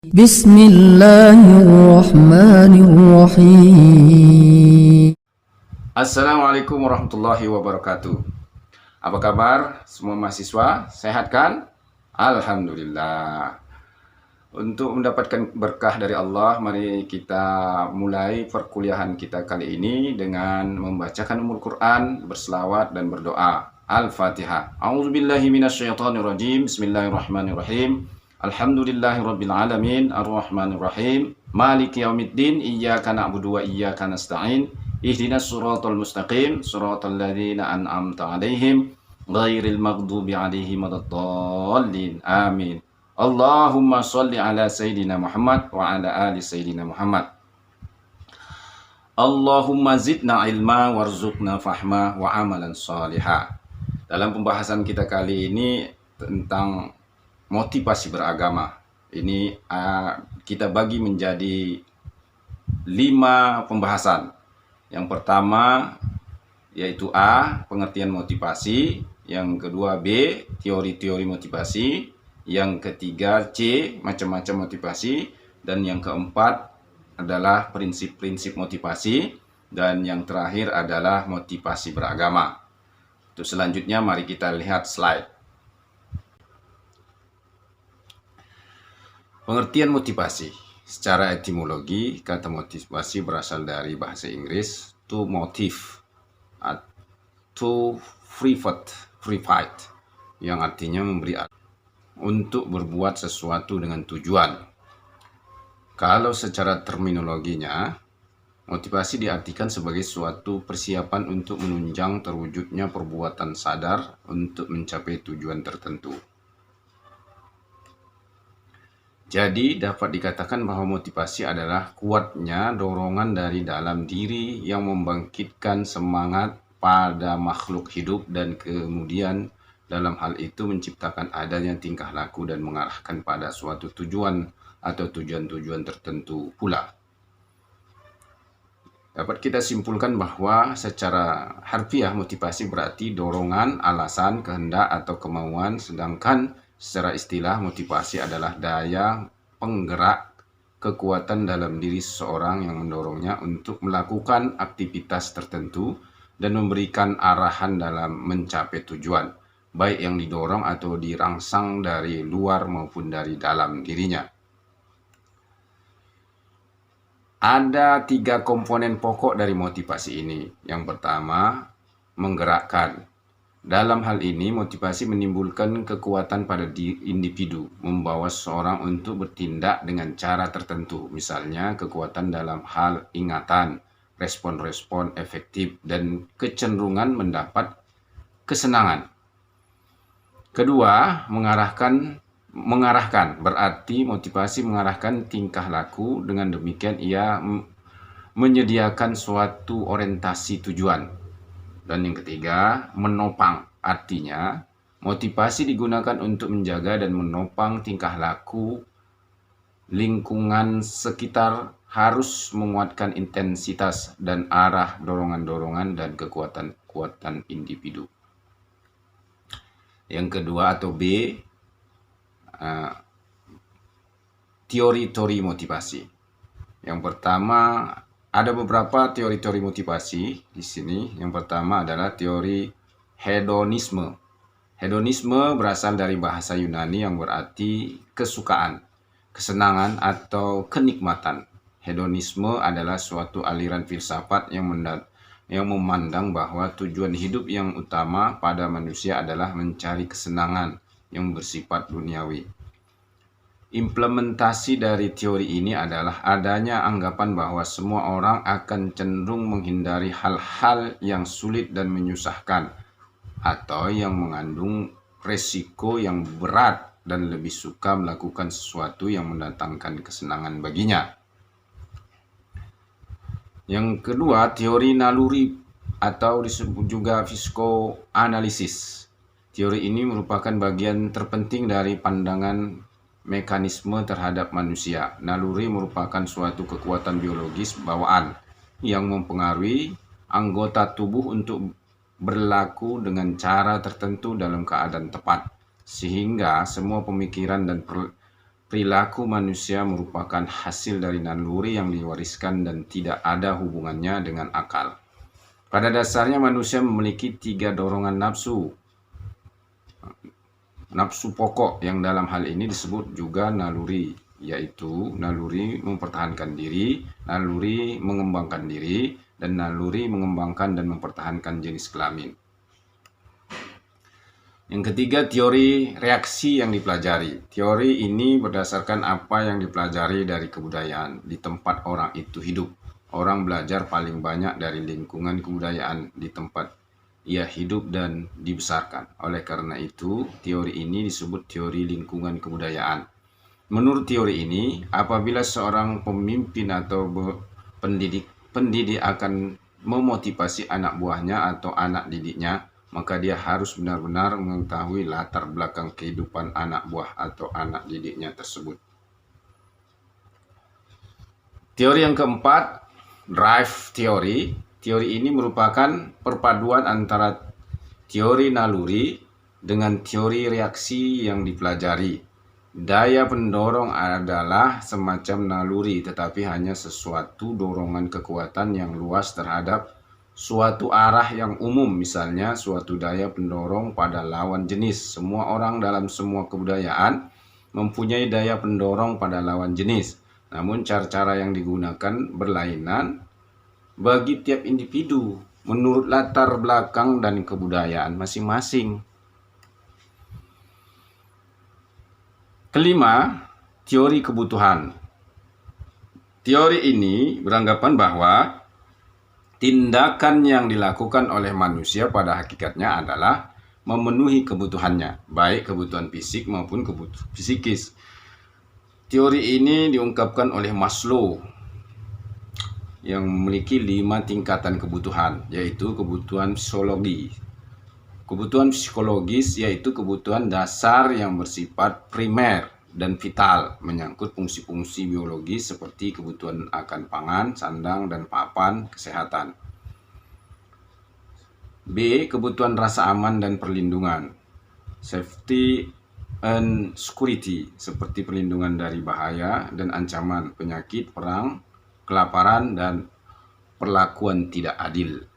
Bismillahirrahmanirrahim. Assalamualaikum warahmatullahi wabarakatuh. Apa kabar semua mahasiswa? Sehat kan? Alhamdulillah. Untuk mendapatkan berkah dari Allah, mari kita mulai perkuliahan kita kali ini dengan membacakan Ummul Quran, berselawat dan berdoa. Al-Fatihah. A'udzubillahi minasyaitonirrajim. Bismillahirrahmanirrahim. Alhamdulillahirabbil alamin, arrahmanirrahim, maliki yaumiddin, iyyaka na'budu wa iyyaka nasta'in. Ihdinas siratal mustaqim, siratal ladzina an'amta 'alaihim ghairil maghdubi 'alaihim waladdallin. Amin. Allahumma sholli ala Sayyidina Muhammad wa ala ali Sayyidina Muhammad. Allahumma zidna ilma warzuqna fahma wa amalan salihah. Dalam pembahasan kita kali ini tentang motivasi beragama. Ini kita bagi menjadi 5 pembahasan. Yang pertama yaitu A, pengertian motivasi. Yang kedua B, teori-teori motivasi. Yang ketiga C, macam-macam motivasi. Dan yang keempat adalah prinsip-prinsip motivasi. Dan yang terakhir adalah motivasi beragama. Untuk selanjutnya mari kita lihat slide. Pengertian motivasi. Secara etimologi, kata motivasi berasal dari bahasa Inggris to motive, to free fight, yang artinya memberi untuk berbuat sesuatu dengan tujuan. Kalau secara terminologinya, motivasi diartikan sebagai suatu persiapan untuk menunjang terwujudnya perbuatan sadar untuk mencapai tujuan tertentu. Jadi dapat dikatakan bahwa motivasi adalah kuatnya dorongan dari dalam diri yang membangkitkan semangat pada makhluk hidup dan kemudian dalam hal itu menciptakan adanya tingkah laku dan mengarahkan pada suatu tujuan atau tujuan-tujuan tertentu pula. Dapat kita simpulkan bahwa secara harfiah motivasi berarti dorongan, alasan, kehendak atau kemauan, sedangkan secara istilah motivasi adalah daya penggerak kekuatan dalam diri seseorang yang mendorongnya untuk melakukan aktivitas tertentu dan memberikan arahan dalam mencapai tujuan, baik yang didorong atau dirangsang dari luar maupun dari dalam dirinya. Ada 3 komponen pokok dari motivasi ini. Yang pertama, menggerakkan. Dalam hal ini, motivasi menimbulkan kekuatan pada individu, membawa seseorang untuk bertindak dengan cara tertentu, misalnya kekuatan dalam hal ingatan, respon-respon efektif, dan kecenderungan mendapat kesenangan. Kedua, mengarahkan berarti motivasi mengarahkan tingkah laku, dengan demikian ia menyediakan suatu orientasi tujuan. Dan yang ketiga, menopang. Artinya, motivasi digunakan untuk menjaga dan menopang tingkah laku lingkungan sekitar, harus menguatkan intensitas dan arah dorongan-dorongan dan kekuatan-kekuatan individu. Yang kedua atau B, teori-teori motivasi. Yang pertama, ada beberapa teori-teori motivasi di sini. Yang pertama adalah teori hedonisme. Hedonisme berasal dari bahasa Yunani yang berarti kesukaan, kesenangan atau kenikmatan. Hedonisme adalah suatu aliran filsafat yang memandang bahwa tujuan hidup yang utama pada manusia adalah mencari kesenangan yang bersifat duniawi. Implementasi dari teori ini adalah adanya anggapan bahwa semua orang akan cenderung menghindari hal-hal yang sulit dan menyusahkan atau yang mengandung resiko yang berat dan lebih suka melakukan sesuatu yang mendatangkan kesenangan baginya. Yang kedua, teori naluri atau disebut juga psikoanalisis. Teori ini merupakan bagian terpenting dari pandangan mekanisme terhadap manusia. Naluri merupakan suatu kekuatan biologis bawaan yang mempengaruhi anggota tubuh untuk berlaku dengan cara tertentu dalam keadaan tepat, sehingga semua pemikiran dan perilaku manusia merupakan hasil dari naluri yang diwariskan dan tidak ada hubungannya dengan akal. Pada dasarnya manusia memiliki 3 dorongan nafsu. Nafsu pokok yang dalam hal ini disebut juga naluri, yaitu naluri mempertahankan diri, naluri mengembangkan diri, dan naluri mengembangkan dan mempertahankan jenis kelamin. Yang ketiga, teori reaksi yang dipelajari. Teori ini berdasarkan apa yang dipelajari dari kebudayaan di tempat orang itu hidup. Orang belajar paling banyak dari lingkungan kebudayaan di tempat ia hidup dan dibesarkan. Oleh karena itu, teori ini disebut teori lingkungan kebudayaan. Menurut teori ini, apabila seorang pemimpin atau pendidik akan memotivasi anak buahnya atau anak didiknya, maka dia harus benar-benar mengetahui latar belakang kehidupan anak buah atau anak didiknya tersebut. Teori yang keempat, drive theory. Teori ini merupakan perpaduan antara teori naluri dengan teori reaksi yang dipelajari. Daya pendorong adalah semacam naluri, tetapi hanya sesuatu dorongan kekuatan yang luas terhadap suatu arah yang umum, misalnya suatu daya pendorong pada lawan jenis. Semua orang dalam semua kebudayaan mempunyai daya pendorong pada lawan jenis. Namun cara-cara yang digunakan berlainan bagi tiap individu menurut latar belakang dan kebudayaan masing-masing. Kelima, teori kebutuhan. Teori ini beranggapan bahwa tindakan yang dilakukan oleh manusia pada hakikatnya adalah memenuhi kebutuhannya, baik kebutuhan fisik maupun kebutuhan psikis. Teori ini diungkapkan oleh Maslow yang memiliki 5 tingkatan kebutuhan, yaitu kebutuhan psikologi. Kebutuhan psikologis yaitu kebutuhan dasar yang bersifat primer dan vital, menyangkut fungsi-fungsi biologis seperti kebutuhan akan pangan, sandang, dan papan kesehatan. B. Kebutuhan rasa aman dan perlindungan, safety and security, seperti perlindungan dari bahaya dan ancaman, penyakit, perang, kelaparan, dan perlakuan tidak adil.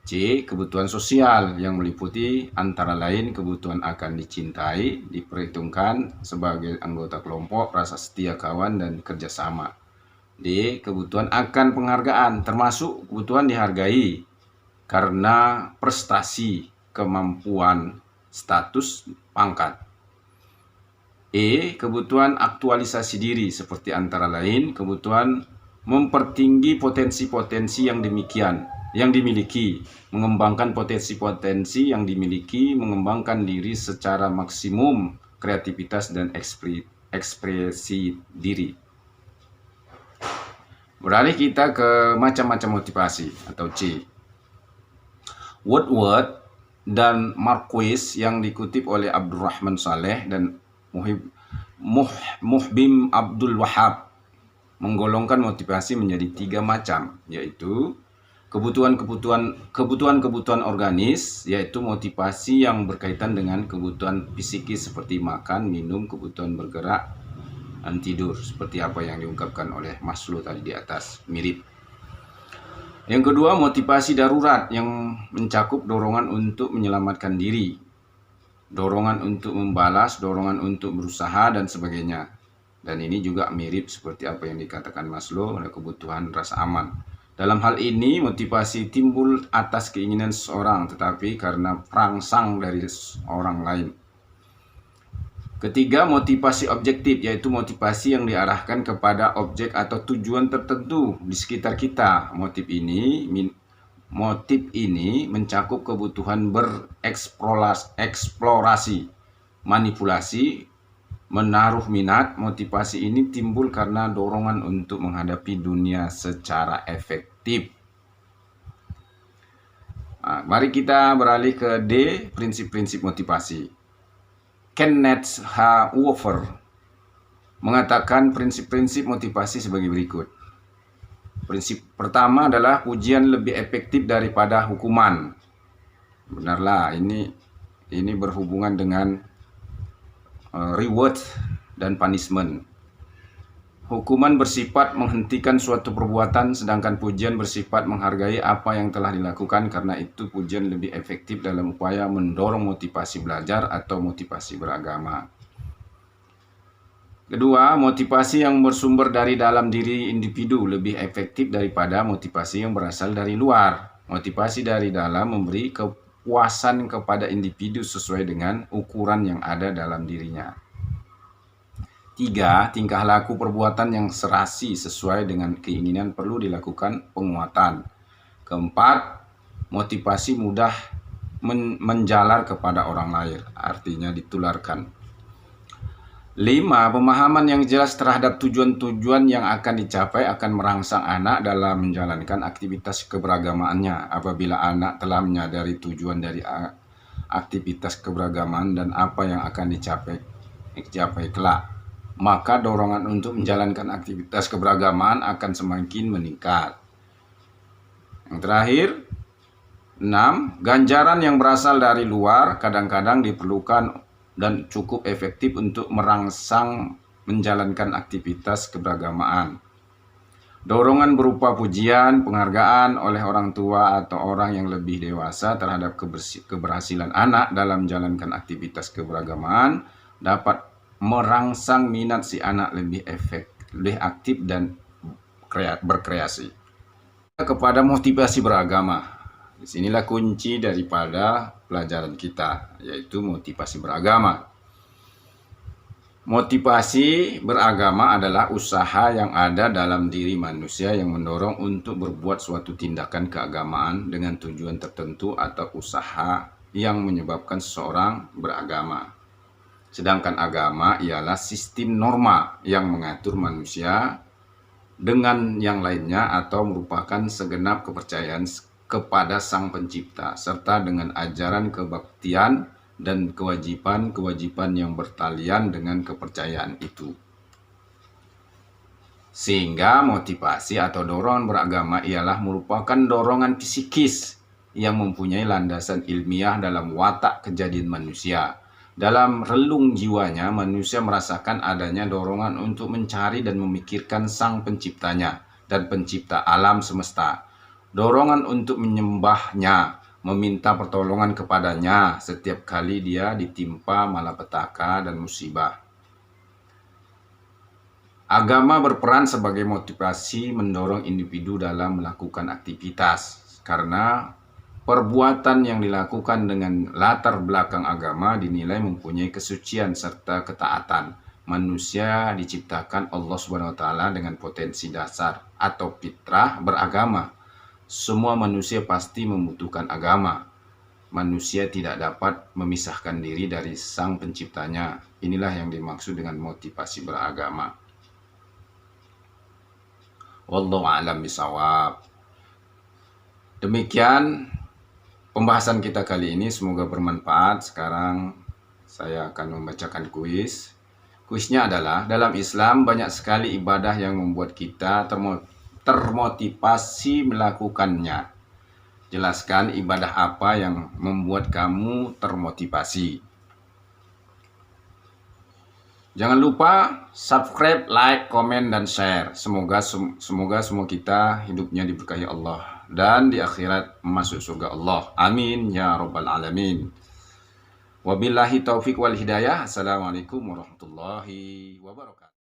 C. Kebutuhan sosial yang meliputi antara lain kebutuhan akan dicintai, diperhitungkan sebagai anggota kelompok, rasa setia kawan, dan kerjasama. D. Kebutuhan akan penghargaan, termasuk kebutuhan dihargai karena prestasi, kemampuan, status, pangkat. E. Kebutuhan aktualisasi diri, seperti antara lain kebutuhan mempertinggi potensi-potensi yang dimiliki, mengembangkan potensi-potensi yang dimiliki, mengembangkan diri secara maksimum, kreativitas dan ekspresi diri. Beralih kita ke macam-macam motivasi atau C. Woodward dan Marquis yang dikutip oleh Abdurrahman Saleh dan Muhbim Abdul Wahab menggolongkan motivasi menjadi 3 macam, yaitu kebutuhan organis, yaitu motivasi yang berkaitan dengan kebutuhan psikis seperti makan, minum, kebutuhan bergerak, dan tidur, seperti apa yang diungkapkan oleh Maslow tadi di atas, mirip. Yang kedua, motivasi darurat yang mencakup dorongan untuk menyelamatkan diri, dorongan untuk membalas, dorongan untuk berusaha, dan sebagainya. Dan ini juga mirip seperti apa yang dikatakan Maslow oleh kebutuhan rasa aman. Dalam hal ini, motivasi timbul atas keinginan seseorang, tetapi karena perangsang dari orang lain. Ketiga, motivasi objektif, yaitu motivasi yang diarahkan kepada objek atau tujuan tertentu di sekitar kita. Motif ini mencakup kebutuhan bereksplorasi, manipulasi, menaruh minat. Motivasi ini timbul karena dorongan untuk menghadapi dunia secara efektif. Nah, mari kita beralih ke D, prinsip-prinsip motivasi. Kenneth H. Wolfer mengatakan prinsip-prinsip motivasi sebagai berikut. Prinsip pertama adalah pujian lebih efektif daripada hukuman. Benarlah, ini berhubungan dengan reward dan punishment. Hukuman bersifat menghentikan suatu perbuatan, sedangkan pujian bersifat menghargai apa yang telah dilakukan, karena itu pujian lebih efektif dalam upaya mendorong motivasi belajar atau motivasi beragama. Kedua, motivasi yang bersumber dari dalam diri individu lebih efektif daripada motivasi yang berasal dari luar. Motivasi dari dalam memberi kepuasan kepada individu sesuai dengan ukuran yang ada dalam dirinya. 3. Tingkah laku perbuatan yang serasi sesuai dengan keinginan perlu dilakukan penguatan. 4. Motivasi mudah menjalar kepada orang lain, artinya ditularkan. 5. Pemahaman yang jelas terhadap tujuan-tujuan yang akan dicapai akan merangsang anak dalam menjalankan aktivitas keberagamaannya. Apabila anak telah menyadari tujuan dari aktivitas keberagaman dan apa yang akan dicapai kelak, maka dorongan untuk menjalankan aktivitas keberagaman akan semakin meningkat. Yang terakhir, 6. Ganjaran yang berasal dari luar kadang-kadang diperlukan dan cukup efektif untuk merangsang menjalankan aktivitas keberagamaan. Dorongan berupa pujian, penghargaan oleh orang tua atau orang yang lebih dewasa terhadap keberhasilan anak dalam menjalankan aktivitas keberagamaan dapat merangsang minat si anak lebih aktif dan berkreasi. Kepada motivasi beragama, disinilah kunci daripada pelajaran kita, yaitu motivasi beragama. Motivasi beragama adalah usaha yang ada dalam diri manusia yang mendorong untuk berbuat suatu tindakan keagamaan dengan tujuan tertentu atau usaha yang menyebabkan seseorang beragama. Sedangkan agama ialah sistem norma yang mengatur manusia dengan yang lainnya atau merupakan segenap kepercayaan kepada Sang Pencipta, serta dengan ajaran kebaktian dan kewajiban-kewajiban yang bertalian dengan kepercayaan itu. Sehingga motivasi atau dorongan beragama ialah merupakan dorongan psikis yang mempunyai landasan ilmiah dalam watak kejadian manusia. Dalam relung jiwanya, manusia merasakan adanya dorongan untuk mencari dan memikirkan Sang Penciptanya dan Pencipta alam semesta. Dorongan untuk menyembahnya, meminta pertolongan kepadanya setiap kali dia ditimpa malapetaka dan musibah. Agama berperan sebagai motivasi mendorong individu dalam melakukan aktivitas, karena perbuatan yang dilakukan dengan latar belakang agama dinilai mempunyai kesucian serta ketaatan. Manusia diciptakan Allah SWT dengan potensi dasar atau fitrah beragama. Semua manusia pasti membutuhkan agama. Manusia tidak dapat memisahkan diri dari Sang Penciptanya. Inilah yang dimaksud dengan motivasi beragama. Wallahu a'lam bishawab. Demikian pembahasan kita kali ini, semoga bermanfaat. Sekarang saya akan membacakan kuis. Kuisnya adalah, dalam Islam banyak sekali ibadah yang membuat kita termotivasi melakukannya. Jelaskan ibadah apa yang membuat kamu termotivasi. Jangan lupa subscribe, like, komen, dan share. Semoga semua kita hidupnya diberkahi Allah dan di akhirat masuk surga Allah. Amin ya rabbal alamin. Wabillahi taufik wal hidayah. Assalamualaikum warahmatullahi wabarakatuh.